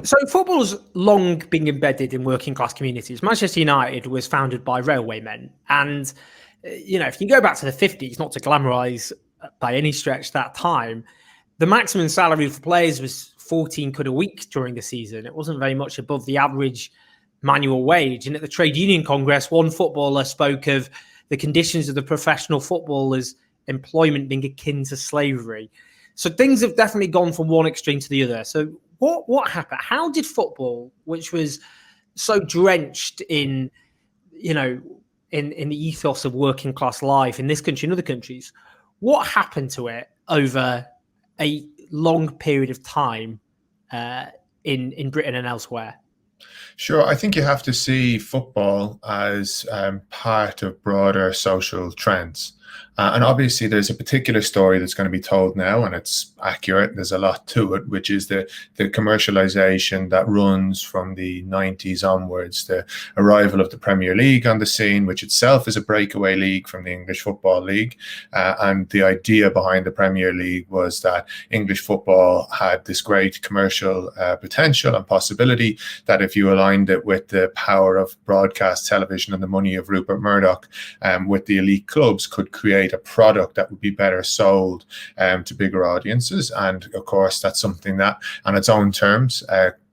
So football's long been embedded in working class communities. Manchester United was founded by railwaymen. And, if you go back to the 50s, not to glamorise by any stretch that time, the maximum salary for players was 14 quid a week during the season. It wasn't very much above the average manual wage. And at the Trade Union Congress, one footballer spoke of the conditions of the professional footballers' employment being akin to slavery. So things have definitely gone from one extreme to the other. So what happened? How did football, which was so drenched in, in the ethos of working class life in this country and other countries, what happened to it over a long period of time in Britain and elsewhere? Sure. I think you have to see football as part of broader social trends. And obviously, there's a particular story that's going to be told now, and it's accurate. There's a lot to it, which is the commercialization that runs from the 90s onwards, the arrival of the Premier League on the scene, which itself is a breakaway league from the English Football League. And the idea behind the Premier League was that English football had this great commercial potential and possibility that if you aligned it with the power of broadcast television and the money of Rupert Murdoch, with the elite clubs, could create a product that would be better sold to bigger audiences. And of course, that's something that on its own terms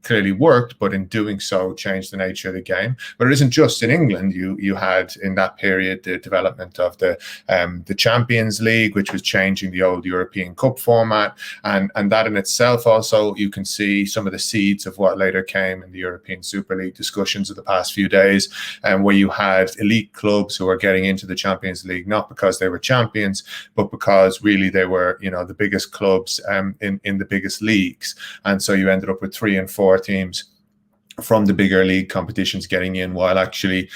clearly worked, but in doing so changed the nature of the game. But it isn't just in England. You had in that period the development of the Champions League, which was changing the old European Cup format, and that in itself also, you can see some of the seeds of what later came in the European Super League discussions of the past few days, where you had elite clubs who were getting into the Champions League not because they were champions, but because really they were the biggest clubs in the biggest leagues, and so you ended up with 3 and 4 teams from the bigger league competitions getting in, while actually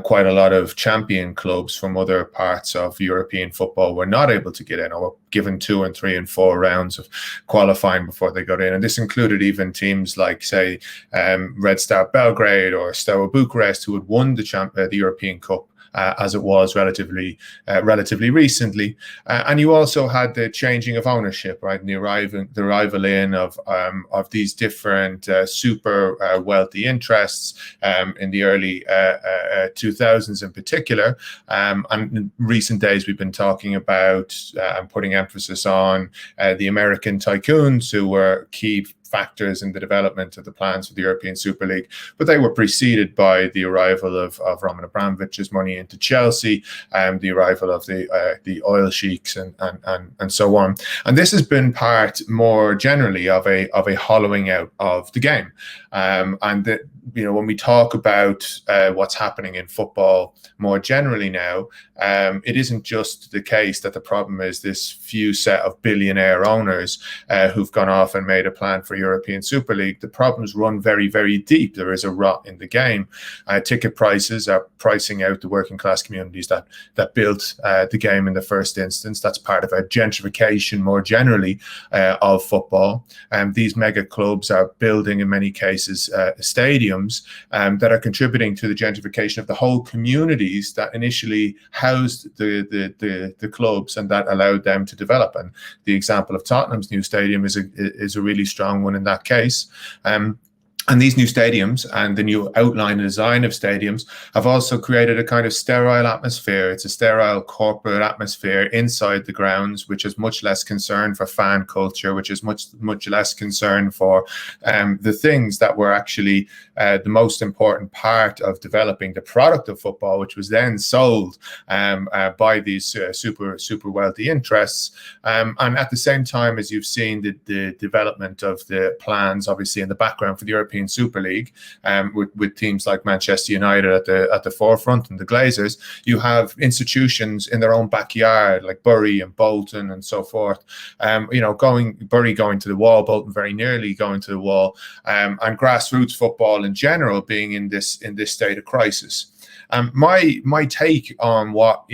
quite a lot of champion clubs from other parts of European football were not able to get in, or were given 2 and 3 and 4 rounds of qualifying before they got in. And this included even teams like, say, Red Star Belgrade or Steaua Bucharest, who had won the European Cup as it was relatively recently, and you also had the changing of ownership, right, and the arrival in of these different super wealthy interests in the early 2000s in particular, and in recent days we've been talking about and putting emphasis on the American tycoons who were key factors in the development of the plans for the European Super League, but they were preceded by the arrival of Roman Abramovich's money into Chelsea, the arrival of the oil sheiks and so on. And this has been part more generally of a hollowing out of the game. And that, when we talk about what's happening in football more generally now, it isn't just the case that the problem is this few set of billionaire owners who've gone off and made a plan for European Super League. The problems run very, very deep. There is a rot in the game. Ticket prices are pricing out the working class communities that built the game in the first instance. That's part of a gentrification more generally of football. These mega clubs are building, in many cases, stadiums that are contributing to the gentrification of the whole communities that initially housed the clubs and that allowed them to develop. And the example of Tottenham's new stadium is a really strong one in that case. And these new stadiums and the new outline and design of stadiums have also created a kind of sterile atmosphere. It's a sterile corporate atmosphere inside the grounds, which is much less concern for fan culture, which is much less concern for the things that were actually the most important part of developing the product of football, which was then sold by these super wealthy interests. And at the same time as you've seen the development of the plans, obviously in the background for the European Super League, with teams like Manchester United at the forefront and the Glazers, you have institutions in their own backyard like Bury and Bolton and so forth. Bury going to the wall, Bolton very nearly going to the wall, and grassroots football in general being in this state of crisis. My take on what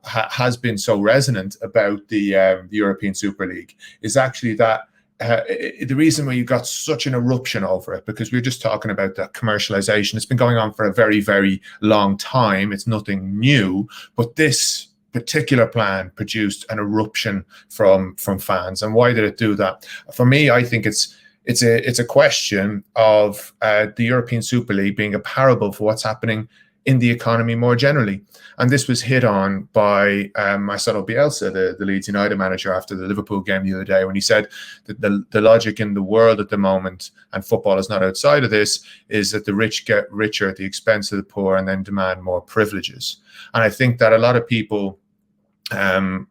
has been so resonant about the European Super League is actually that the reason why you got such an eruption over it, because we're just talking about the commercialization. It's been going on for a very, very long time. It's nothing new, but this particular plan produced an eruption from fans. And why did it do that? For me, I think it's it's a question of the European Super League being a parable for what's happening in the economy more generally. And this was hit on by Marcelo Bielsa, the Leeds United manager, after the Liverpool game the other day, when he said that the logic in the world at the moment, and football is not outside of this, is that the rich get richer at the expense of the poor and then demand more privileges. And I think that a lot of people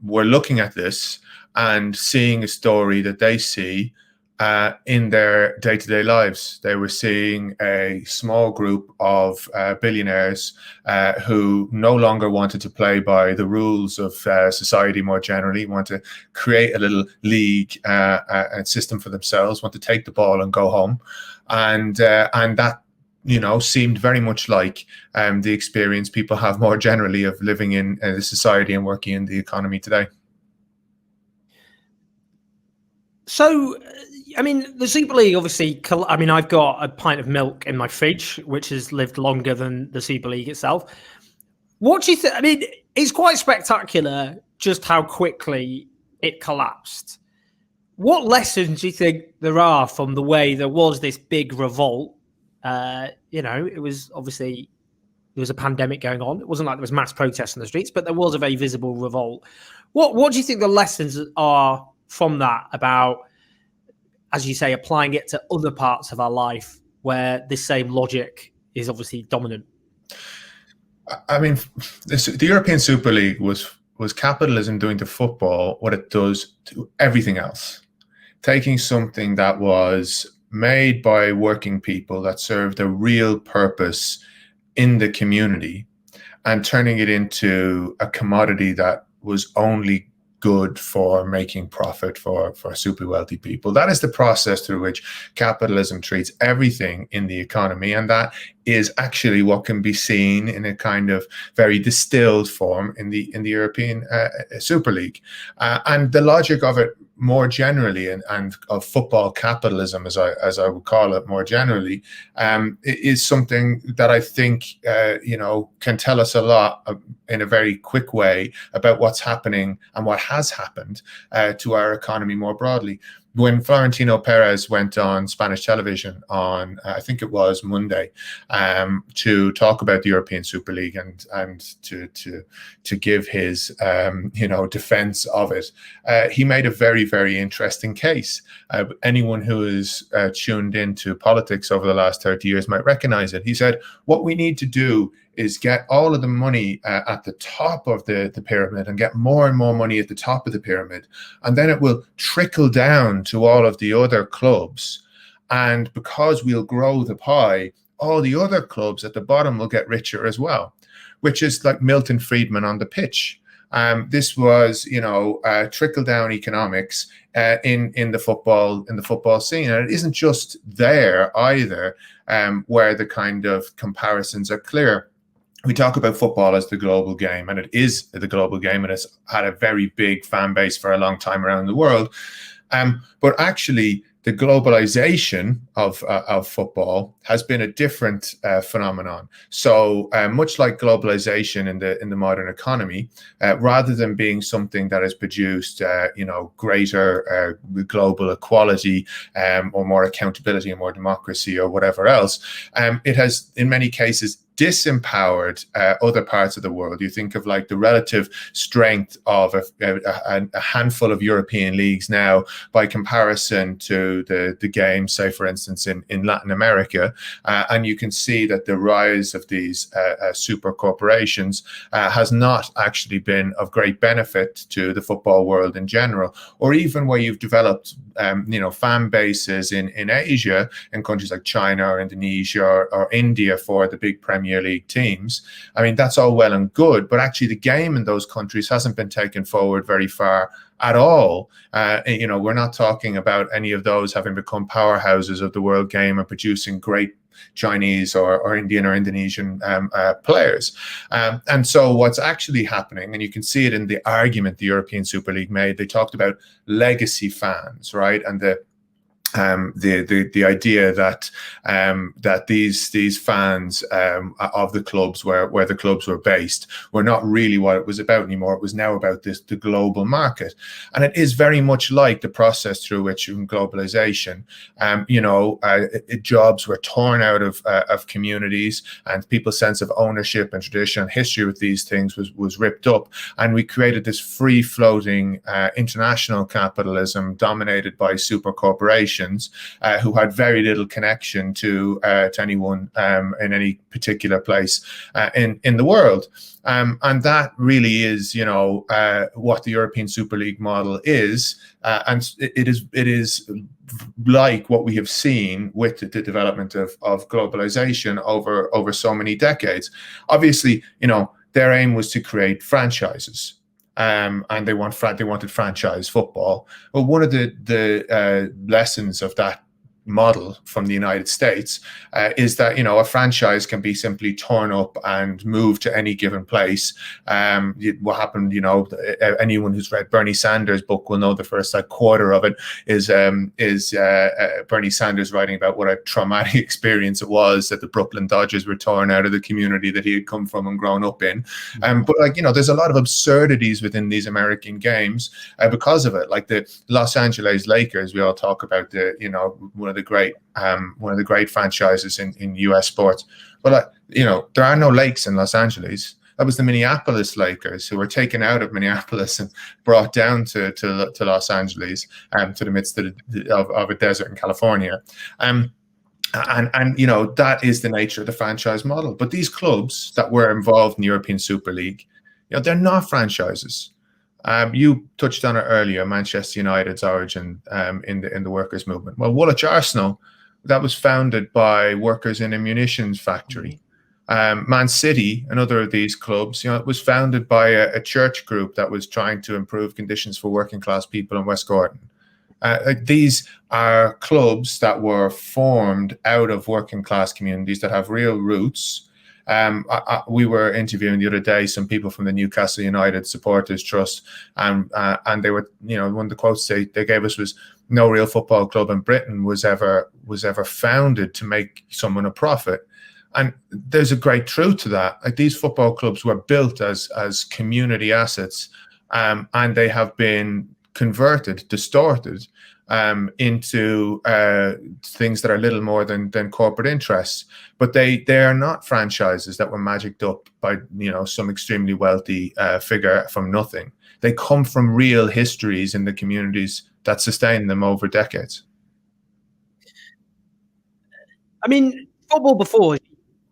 were looking at this and seeing a story that they see in their day-to-day lives. They were seeing a small group of billionaires who no longer wanted to play by the rules of society more generally, want to create a little league and system for themselves, want to take the ball and go home. And that, seemed very much like the experience people have more generally of living in the society and working in the economy today. So, the Super League, obviously, I've got a pint of milk in my fridge, which has lived longer than the Super League itself. What do you think? It's quite spectacular just how quickly it collapsed. What lessons do you think there are from the way there was this big revolt? It was obviously, there was a pandemic going on. It wasn't like there was mass protests in the streets, but there was a very visible revolt. What do you think the lessons are from that about, as you say, applying it to other parts of our life where this same logic is obviously dominant? The European Super League was capitalism doing to football what it does to everything else. Taking something that was made by working people that served a real purpose in the community and turning it into a commodity that was only good for making profit for super wealthy people. That is the process through which capitalism treats everything in the economy, and that is actually what can be seen in a kind of very distilled form in the European Super League. And the logic of it more generally, and of football capitalism, as I would call it more generally, is something that I think can tell us a lot in a very quick way about what's happening and what has happened to our economy more broadly. When Florentino Perez went on Spanish television on, I think it was Monday, to talk about the European Super League and to give his defense of it, he made a very, very interesting case. Anyone who is tuned into politics over the last 30 years might recognize it. He said, what we need to do is get all of the money at the top of the pyramid and get more and more money at the top of the pyramid. And then it will trickle down to all of the other clubs. And because we'll grow the pie, all the other clubs at the bottom will get richer as well, which is like Milton Friedman on the pitch. This was, trickle-down economics in the football scene. And it isn't just there either, where the kind of comparisons are clear. We talk about football as the global game, and it is the global game, and it's had a very big fan base for a long time around the world. But actually, the globalization of football has been a different phenomenon. So much like globalization in the modern economy, rather than being something that has produced greater global equality or more accountability and more democracy or whatever else, it has in many cases disempowered other parts of the world. You think of like the relative strength of a handful of European leagues now by comparison to the game, say for instance in Latin America, and you can see that the rise of these super corporations has not actually been of great benefit to the football world in general, or even where you've developed fan bases in Asia, in countries like China or Indonesia or India for the big Premier League teams. That's all well and good, but actually the game in those countries hasn't been taken forward very far at all. We're not talking about any of those having become powerhouses of the world game and producing great Chinese or Indian or Indonesian players. And so what's actually happening, and you can see it in the argument the European Super League made, they talked about legacy fans, right? And the idea that that these fans of the clubs where the clubs were based were not really what it was about anymore. It was now about the global market, and it is very much like the process through which in globalization, jobs were torn out of communities, and people's sense of ownership and tradition and history with these things was ripped up, and we created this free floating international capitalism dominated by super corporations who had very little connection to anyone in any particular place in the world. And that really is, what the European Super League model is. And it is like what we have seen with the development of globalization over so many decades. Obviously, their aim was to create franchises. And they wanted franchise football. But one of the lessons of that model from the United States is that a franchise can be simply torn up and moved to any given place. What happened, anyone who's read Bernie Sanders' book will know the first quarter of it is Bernie Sanders writing about what a traumatic experience it was that the Brooklyn Dodgers were torn out of the community that he had come from and grown up in. But there's a lot of absurdities within these American games because of it. Like the Los Angeles Lakers, we all talk about one of the great franchises in US sports. But there are no lakes in Los Angeles. That was the Minneapolis Lakers, who were taken out of Minneapolis and brought down to Los Angeles, to the midst of a desert in California. And that is the nature of the franchise model. But these clubs that were involved in the European Super League, they're not franchises. You touched on it earlier, Manchester United's origin in the workers' movement. Well, Woolwich Arsenal, that was founded by workers in a munitions factory. Man City, another of these clubs, it was founded by a church group that was trying to improve conditions for working class people in West Gordon. These are clubs that were formed out of working class communities that have real roots. We were interviewing the other day some people from the Newcastle United Supporters Trust, and they were, one of the quotes they gave us was, "No real football club in Britain was ever founded to make someone a profit." And there's a great truth to that. Like, these football clubs were built as community assets, and they have been converted, distorted into things that are little more than corporate interests. But they are not franchises that were magicked up by some extremely wealthy figure from nothing. They come from real histories in the communities that sustain them over decades. I mean, football before,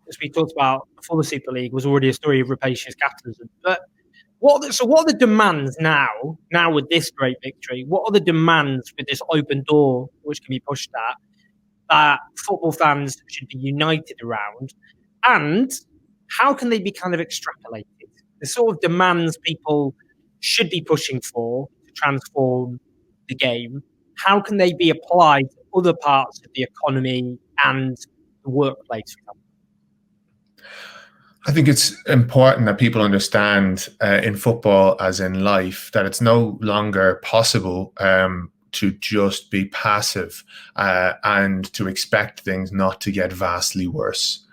as we talked about before the Super League, was already a story of rapacious capitalism. But what are the demands now with this great victory? What are the demands with this open door which can be pushed at, that football fans should be united around? And how can they be kind of extrapolated? The sort of demands people should be pushing for to transform the game, how can they be applied to other parts of the economy and the workplace, for example? I think it's important that people understand in football, as in life, that it's no longer possible to just be passive and to expect things not to get vastly worse.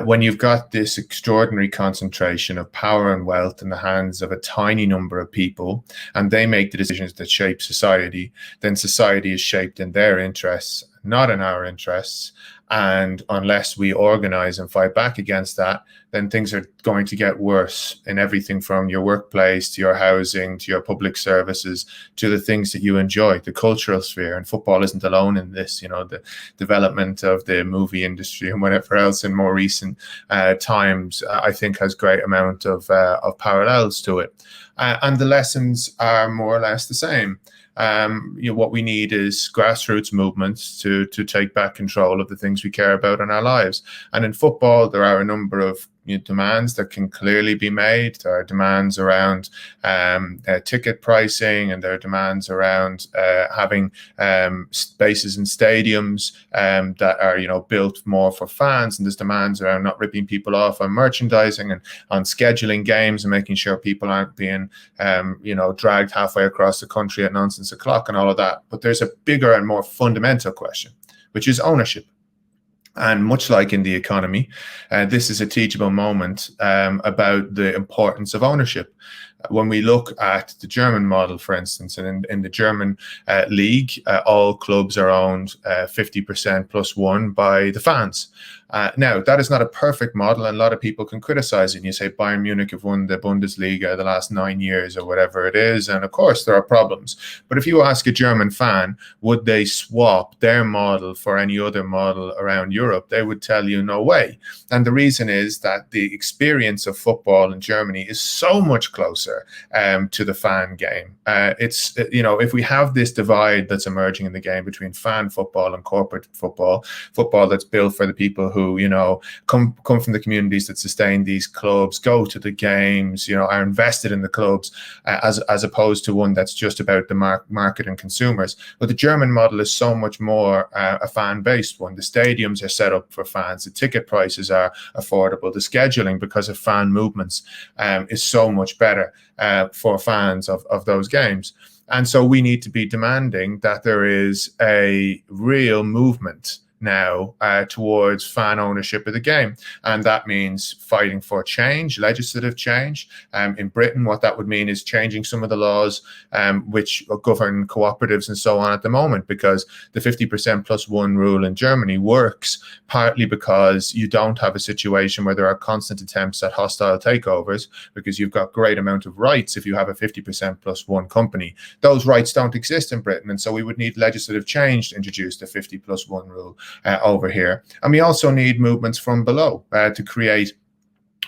When you've got this extraordinary concentration of power and wealth in the hands of a tiny number of people, and they make the decisions that shape society, then society is shaped in their interests, not in our interests. And unless we organize and fight back against that, then things are going to get worse in everything from your workplace to your housing to your public services to the things that you enjoy, the cultural sphere. And football isn't alone in this. The development of the movie industry and whatever else in more recent times, I think, has great amount of parallels to it. And the lessons are more or less the same. What we need is grassroots movements to take back control of the things we care about in our lives. And in football, there are a number of demands that can clearly be made. There are demands around ticket pricing, and there are demands around having spaces in stadiums that are built more for fans, and there's demands around not ripping people off on merchandising and on scheduling games and making sure people aren't being dragged halfway across the country at nonsense o'clock and all of that. But there's a bigger and more fundamental question, which is ownership. And much like in the economy, this is a teachable moment about the importance of ownership. When we look at the German model, for instance, and in the German league, all clubs are owned 50% plus one by the fans. Now, that is not a perfect model, and a lot of people can criticize it. And you say Bayern Munich have won the Bundesliga the last 9 years or whatever it is, and of course there are problems. But if you ask a German fan, would they swap their model for any other model around Europe, they would tell you no way. And the reason is that the experience of football in Germany is so much closer to the fan game. If we have this divide that's emerging in the game between fan football and corporate football that's built for the people who come from the communities that sustain these clubs, go to the games, are invested in the clubs, as opposed to one that's just about the market and consumers. But the German model is so much more a fan-based one. The stadiums are set up for fans. The ticket prices are affordable. The scheduling, because of fan movements, is so much better for fans of those games. And so we need to be demanding that there is a real movement now towards fan ownership of the game. And that means fighting for change, legislative change. In Britain, what that would mean is changing some of the laws which govern cooperatives and so on at the moment, because the 50% plus one rule in Germany works partly because you don't have a situation where there are constant attempts at hostile takeovers, because you've got great amount of rights if you have a 50% plus one company. Those rights don't exist in Britain, and so we would need legislative change to introduce the 50 plus one rule over here. And we also need movements from below to create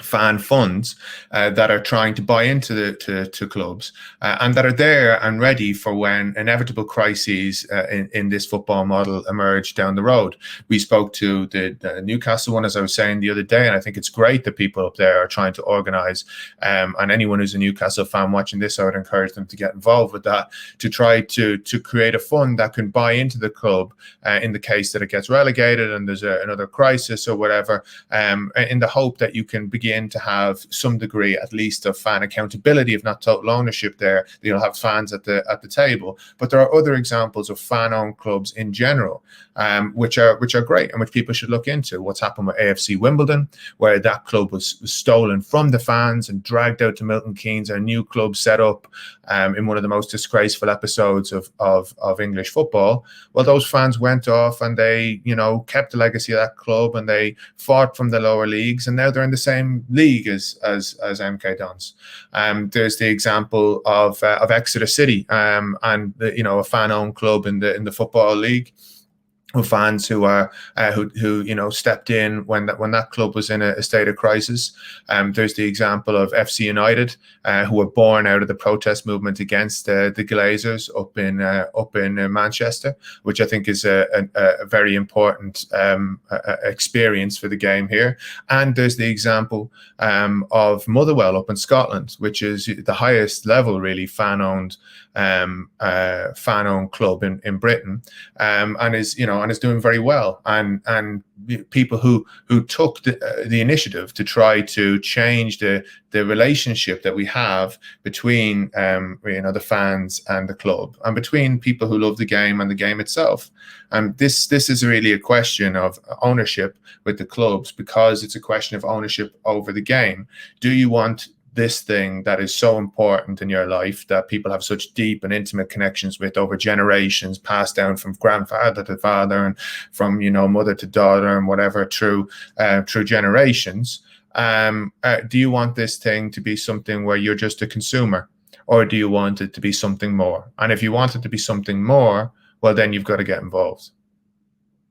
fan funds that are trying to buy into to clubs and that are there and ready for when inevitable crises in this football model emerge down the road. We spoke to the Newcastle one, as I was saying the other day, and I think it's great that people up there are trying to organise, and anyone who's a Newcastle fan watching this, I would encourage them to get involved with that, to try to create a fund that can buy into the club in the case that it gets relegated and there's another crisis or whatever, in the hope that you can begin to have some degree at least of fan accountability, if not total ownership there. You'll have fans at the table. But there are other examples of fan-owned clubs in general, which are great and which people should look into. What's happened with AFC Wimbledon, where that club was stolen from the fans and dragged out to Milton Keynes, a new club set up in one of the most disgraceful episodes of English football. Well, those fans went off and they, kept the legacy of that club, and they fought from the lower leagues, and now they're in the same league as MK Dons. There's the example of Exeter City, and a fan-owned club in the football league, with fans who stepped in when that club was in a state of crisis. There's the example of FC United, who were born out of the protest movement against the Glazers up in Manchester, which I think is a very important experience for the game here. And there's the example of Motherwell up in Scotland, which is the highest level really fan-owned club in Britain, and is doing very well, and people who took the initiative to try to change the relationship that we have between the fans and the club, and between people who love the game and the game itself. And this is really a question of ownership with the clubs, because it's a question of ownership over the game. Do you want this thing that is so important in your life, that people have such deep and intimate connections with over generations, passed down from grandfather to father and from mother to daughter and whatever through generations? Do you want this thing to be something where you're just a consumer, or do you want it to be something more? And if you want it to be something more, well, then you've got to get involved.